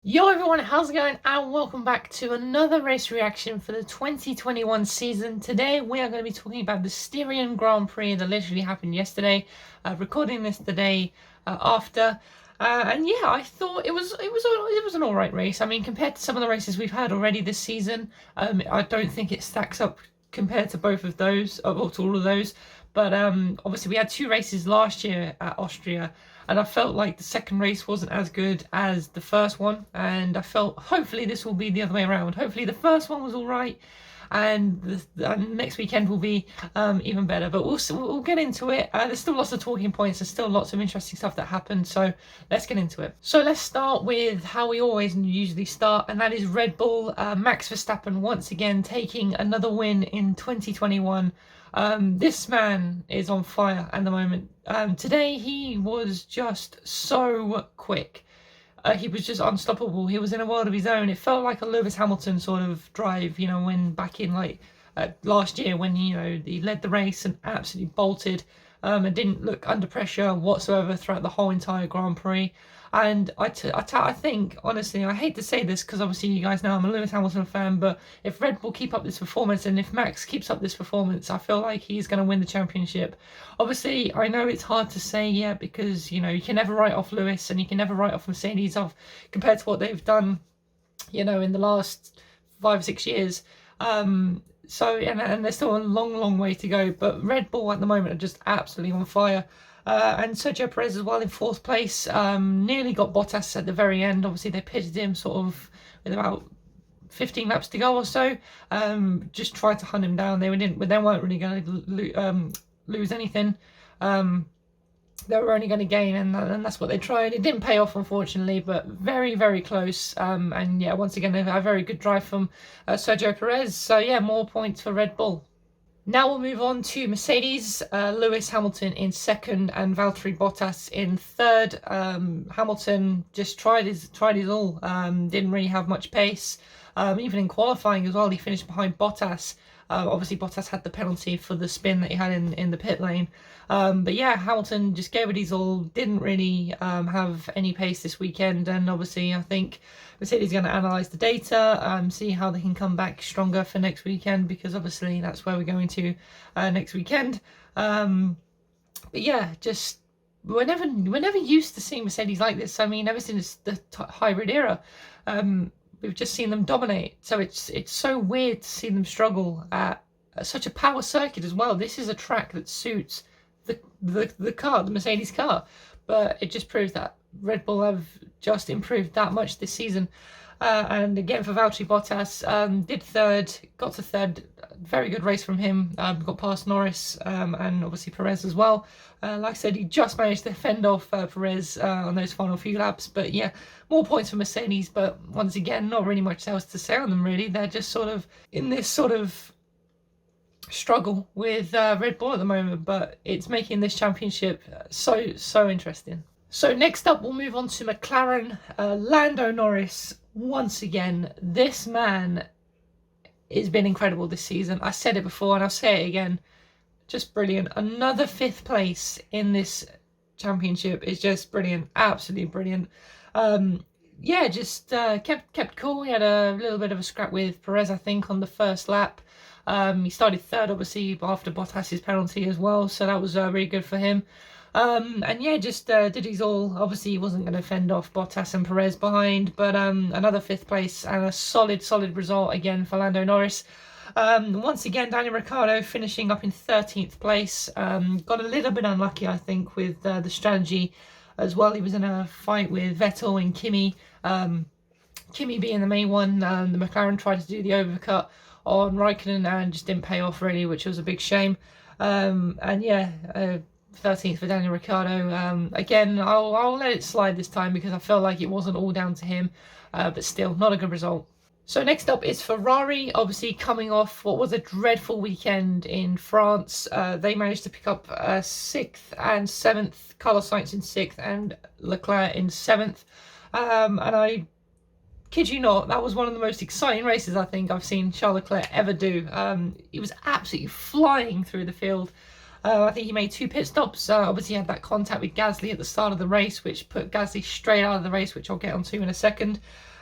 Yo everyone, how's it going? And welcome back to another race reaction for the 2021 season. Today we are going to be talking about the Styrian Grand Prix that literally happened yesterday. Recording this the day after. And yeah, I thought it was an alright race. I mean, compared to some of the races we've had already this season, I don't think it stacks up compared to both of those, or to all of those. But obviously we had two races last year at Austria, and I felt like the second race wasn't as good as the first one, and I felt hopefully this will be the other way around. Hopefully the first one was all right, and the next weekend will be even better. But we'll get into it. There's still lots of talking points. There's still lots of interesting stuff that happened. So let's get into it. So let's start with how we always usually start, and that is Red Bull. Max Verstappen once again taking another win in 2021. This man is on fire at the moment. Today he was just so quick. He was just unstoppable. He was in a world of his own. It felt like a Lewis Hamilton sort of drive, when back in last year when he led the race and absolutely bolted and didn't look under pressure whatsoever throughout the whole entire Grand Prix. And I think, honestly, I hate to say this because obviously you guys know I'm a Lewis Hamilton fan, but if Red Bull keep up this performance and if Max keeps up this performance, I feel like he's going to win the championship. Obviously, I know it's hard to say yet because, you can never write off Lewis and you can never write off Mercedes compared to what they've done, in the last 5 or 6 years. And there's still a long way to go, but Red Bull at the moment are just absolutely on fire. And Sergio Perez as well in 4th place, nearly got Bottas at the very end. Obviously they pitted him sort of with about 15 laps to go or so. Just tried to hunt him down. They weren't really going to lose anything. They were only going to gain, and that's what they tried. It didn't pay off, unfortunately, but very close. And yeah, once again, a very good drive from Sergio Perez. So yeah, more points for Red Bull. Now we'll move on to Mercedes. Lewis Hamilton in 2nd and Valtteri Bottas in 3rd. Hamilton just tried his all. Didn't really have much pace. Even in qualifying as well, he finished behind Bottas. Obviously, Bottas had the penalty for the spin that he had in the pit lane. But yeah, Hamilton just gave it his all. Didn't really have any pace this weekend. And obviously, I think Mercedes is going to analyse the data, see how they can come back stronger for next weekend, because obviously that's where we're going to next weekend. But yeah, just we're never used to seeing Mercedes like this. I mean, ever since the hybrid era, we've just seen them dominate. So it's so weird to see them struggle at such a power circuit as well. This is a track that suits the car, the Mercedes car, but it just proves that Red Bull have just improved that much this season. And again for Valtteri Bottas, did 3rd, got to 3rd. Very good race from him. Got past Norris and obviously Perez as well. Like I said, he just managed to fend off Perez on those final few laps. But yeah, more points for Mercedes. But once again, not really much else to say on them really. They're just sort of in this sort of struggle with Red Bull at the moment. But it's making this championship so interesting. So next up, we'll move on to McLaren. Lando Norris, once again, this man has been incredible this season. I said it before and I'll say it again. Just brilliant. Another 5th place in this championship is just brilliant. Absolutely brilliant. Yeah, just kept cool. He had a little bit of a scrap with Perez, I think, on the first lap. He started 3rd, obviously, after Bottas's penalty as well. So that was really good for him. And yeah, just did his all. Obviously, he wasn't going to fend off Bottas and Perez behind, but another 5th place and a solid result again for Lando Norris. Once again, Daniel Ricciardo finishing up in 13th place. Got a little bit unlucky, I think, with the strategy as well. He was in a fight with Vettel and Kimi. Kimi being the main one. The McLaren tried to do the overcut on Raikkonen and just didn't pay off really, which was a big shame. And yeah, 13th for Daniel Ricciardo. Again, I'll let it slide this time because I felt like it wasn't all down to him, but still not a good result. So next up is Ferrari, obviously coming off what was a dreadful weekend in France. They managed to pick up 6th and 7th, Carlos Sainz in 6th and Leclerc in 7th. And I kid you not, that was one of the most exciting races I think I've seen Charles Leclerc ever do. He was absolutely flying through the field. I think he made 2 pit stops. Obviously, he had that contact with Gasly at the start of the race, which put Gasly straight out of the race, which I'll get onto in a second.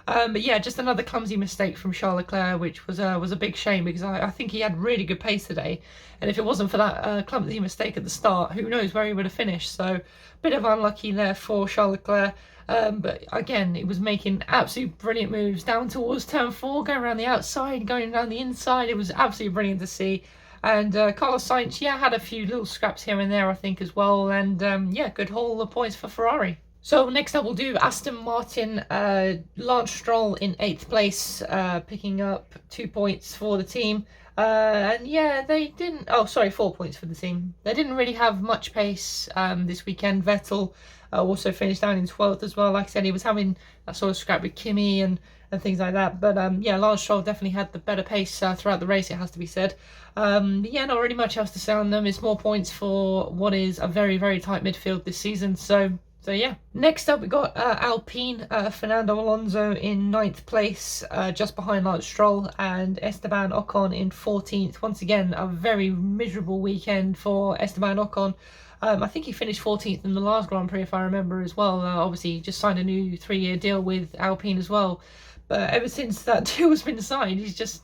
But yeah, just another clumsy mistake from Charles Leclerc, which was a big shame because I think he had really good pace today. And if it wasn't for that clumsy mistake at the start, who knows where he would have finished. So, bit of unlucky there for Charles Leclerc. But again, it was making absolute brilliant moves down towards turn 4, going around the outside, going around the inside. It was absolutely brilliant to see. And Carlos Sainz, yeah, had a few little scraps here and there, I think, as well. And yeah, good haul of points for Ferrari. So next up we'll do Aston Martin, Lance Stroll in 8th place, picking up 2 points for the team. And yeah, they didn't, 4 points for the team. They didn't really have much pace this weekend. Vettel also finished down in 12th as well. Like I said, he was having that sort of scrap with Kimi and things like that. But yeah, Lance Stroll definitely had the better pace throughout the race, it has to be said. Yeah, not really much else to say on them. It's more points for what is a very, very tight midfield this season. So yeah. Next up we got Alpine, Fernando Alonso in 9th place, just behind Lance Stroll, and Esteban Ocon in 14th. Once again, a very miserable weekend for Esteban Ocon. I think he finished 14th in the last Grand Prix, if I remember as well. Obviously, he just signed a new 3-year deal with Alpine as well. But ever since that deal has been signed, he's just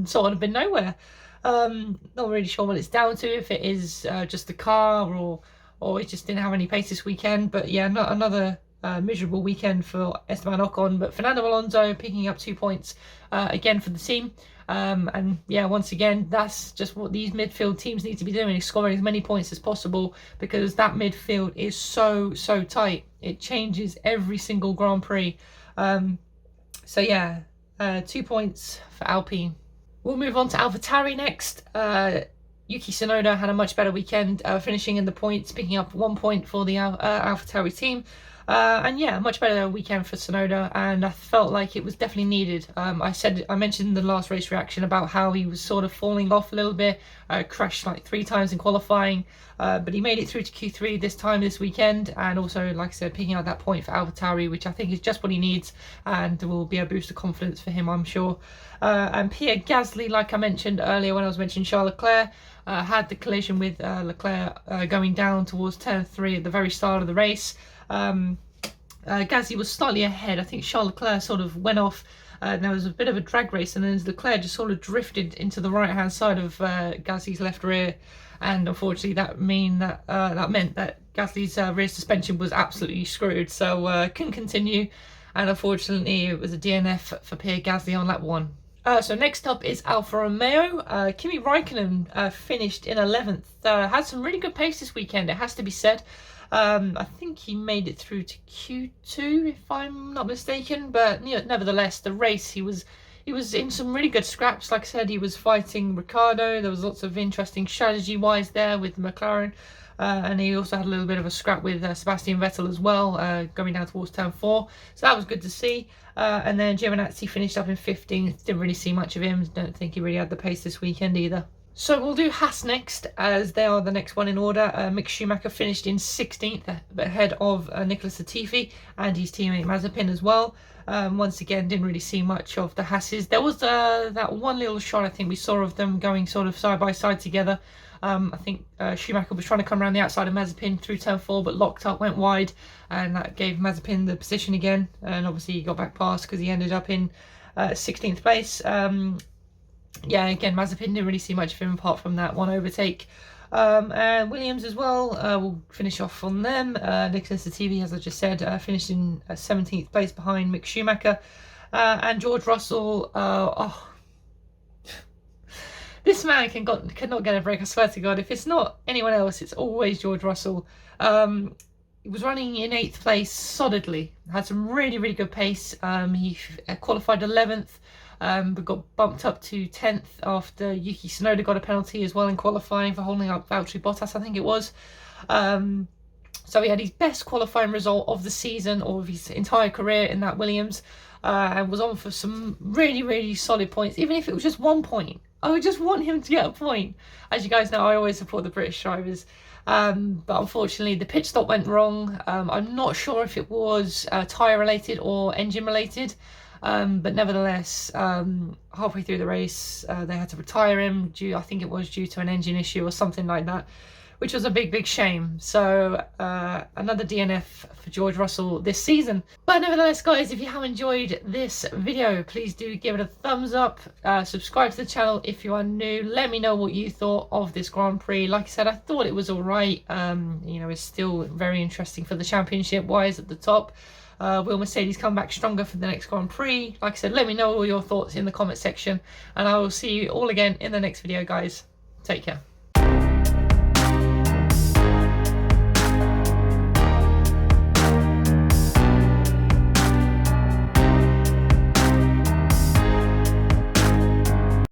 sort of been nowhere. Not really sure what it's down to, if it is just the car or he just didn't have any pace this weekend. But yeah, not another miserable weekend for Esteban Ocon. But Fernando Alonso picking up 2 points again for the team. And yeah, once again, that's just what these midfield teams need to be doing, is scoring as many points as possible, because that midfield is so tight. It changes every single Grand Prix. So yeah, 2 points for Alpine. We'll move on to AlphaTauri next. Yuki Tsunoda had a much better weekend, finishing in the points, picking up 1 point for the AlphaTauri team. And yeah, much better weekend for Tsunoda, and I felt like it was definitely needed. I mentioned in the last race reaction about how he was sort of falling off a little bit, crashed like 3 times in qualifying, but he made it through to Q3 this weekend, and also, like I said, picking up that point for AlphaTauri, which I think is just what he needs, and will be a boost of confidence for him, I'm sure. And Pierre Gasly, like I mentioned earlier when I was mentioning Charles Leclerc, had the collision with Leclerc going down towards turn 3 at the very start of the race. Gasly was slightly ahead. I think Charles Leclerc sort of went off. There was a bit of a drag race, and then Leclerc just sort of drifted into the right-hand side of Gasly's left rear, and unfortunately that meant that Gasly's rear suspension was absolutely screwed, so couldn't continue, and unfortunately it was a DNF for Pierre Gasly on lap 1. So next up is Alfa Romeo. Kimi Raikkonen finished in 11th. Had some really good pace this weekend, it has to be said. I think he made it through to Q2, if I'm not mistaken. But nevertheless, the race, he was in some really good scraps. Like I said, he was fighting Ricciardo. There was lots of interesting strategy-wise there with McLaren. And he also had a little bit of a scrap with Sebastian Vettel as well, going down towards turn 4. So that was good to see. And then Giovinazzi finished up in 15th. Didn't really see much of him. Don't think he really had the pace this weekend either. So we'll do Haas next, as they are the next one in order. Mick Schumacher finished in 16th, ahead of Nicholas Latifi and his teammate Mazepin as well. Once again, didn't really see much of the Haas's. There was that one little shot I think we saw of them going sort of side by side together. I think Schumacher was trying to come around the outside of Mazepin through turn 4, but locked up, went wide, and that gave Mazepin the position again. And obviously he got back past because he ended up in 16th place. Yeah, again, Mazepin didn't really see much of him apart from that one overtake. And Williams as well, we'll finish off on them. Nicholas Latifi, as I just said, finished in 17th place behind Mick Schumacher. And George Russell, this man cannot get a break, I swear to God. If it's not anyone else, it's always George Russell. He was running in 8th place solidly, had some really, really good pace. He qualified 11th. But got bumped up to 10th after Yuki Tsunoda got a penalty as well in qualifying for holding up Valtteri Bottas, I think it was. So he had his best qualifying result of the season, or of his entire career in that Williams, and was on for some really, really solid points, even if it was just 1 point. I would just want him to get a point. As you guys know, I always support the British drivers. But unfortunately, the pit stop went wrong. I'm not sure if it was tyre related or engine related. But nevertheless, halfway through the race, they had to retire him I think it was due to an engine issue or something like that, which was a big shame. So another DNF for George Russell this season. But nevertheless, guys, if you have enjoyed this video, please do give it a thumbs up. Subscribe to the channel if you are new. Let me know what you thought of this Grand Prix. Like I said, I thought it was all right. You know, it's still very interesting for the championship wise at the top. Will Mercedes come back stronger for the next Grand Prix? Like I said, let me know all your thoughts in the comment section, and I will see you all again in the next video, guys. Take care.